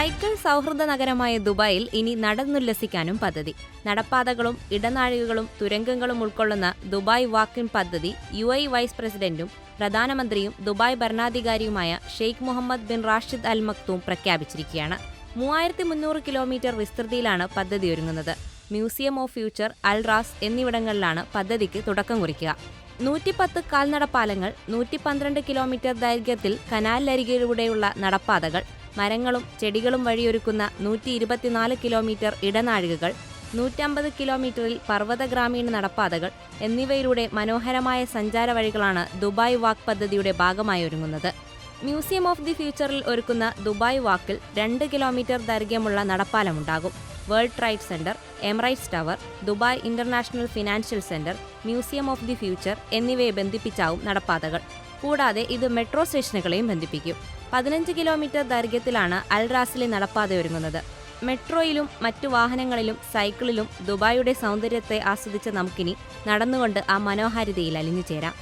Cycle സൗഹൃദ നഗരമായ ദുബായിൽ ഇനി നടന്നുല്ലസിക്കാനും പദ്ധതി. നടപ്പാതകളും ഇടനാഴികകളും തുരങ്കങ്ങളും ഉൾക്കൊള്ളുന്ന ദുബായ് വാക്കിൻ പദ്ധതി വൈസ് പ്രസിഡന്റും പ്രധാനമന്ത്രിയും ദുബായ് ഭരണാധികാരിയുമായ Sheikh Mohammed bin Rashid Al Maktoum പ്രഖ്യാപിച്ചിരിക്കുകയാണ്. 3300 കിലോമീറ്റർ വിസ്തൃതിയിലാണ് പദ്ധതി ഒരുങ്ങുന്നത്. Museum of Future, Al Ras എന്നിവിടങ്ങളിലാണ് പദ്ധതിക്ക് തുടക്കം കുറിക്കുക. 110 കാൽനടപ്പാലങ്ങൾ, 112 കിലോമീറ്റർ ദൈർഘ്യത്തിൽ കനാലിനരികിലൂടെയുള്ള നടപ്പാതകൾ, മരങ്ങളും ചെടികളും വഴിയൊരുക്കുന്ന 124 കിലോമീറ്റർ ഇടനാഴികകൾ, 150 കിലോമീറ്ററിൽ പർവ്വത ഗ്രാമീണ നടപ്പാതകൾ എന്നിവയിലൂടെ മനോഹരമായ സഞ്ചാര വഴികളാണ് ദുബായ് വാക്ക് പദ്ധതിയുടെ ഭാഗമായി ഒരുങ്ങുന്നത്. മ്യൂസിയം ഓഫ് ദി ഫ്യൂച്ചറിൽ ഒരുക്കുന്ന ദുബായ് വാക്കിൽ 2 കിലോമീറ്റർ ദൈർഘ്യമുള്ള നടപ്പാലമുണ്ടാകും. World Trade Centre, Emirates Tower, Dubai International Financial Centre, Museum of the Future എന്നിവയെ ബന്ധിപ്പിച്ചാവും നടപ്പാതകൾ. കൂടാതെ ഇത് മെട്രോ സ്റ്റേഷനുകളെയും ബന്ധിപ്പിക്കും. 15 കിലോമീറ്റർ ദൈർഘ്യത്തിലാണ് അൽ റാസിലെ നടപ്പാത ഒരുങ്ങുന്നത്. മെട്രോയിലും മറ്റു വാഹനങ്ങളിലും സൈക്കിളിലും ദുബായിയുടെ സൗന്ദര്യത്തെ ആസ്വദിച്ച നമുക്കിനി നടന്നുകൊണ്ട് ആ മനോഹാരിതയിൽ അലിഞ്ഞു ചേരാം.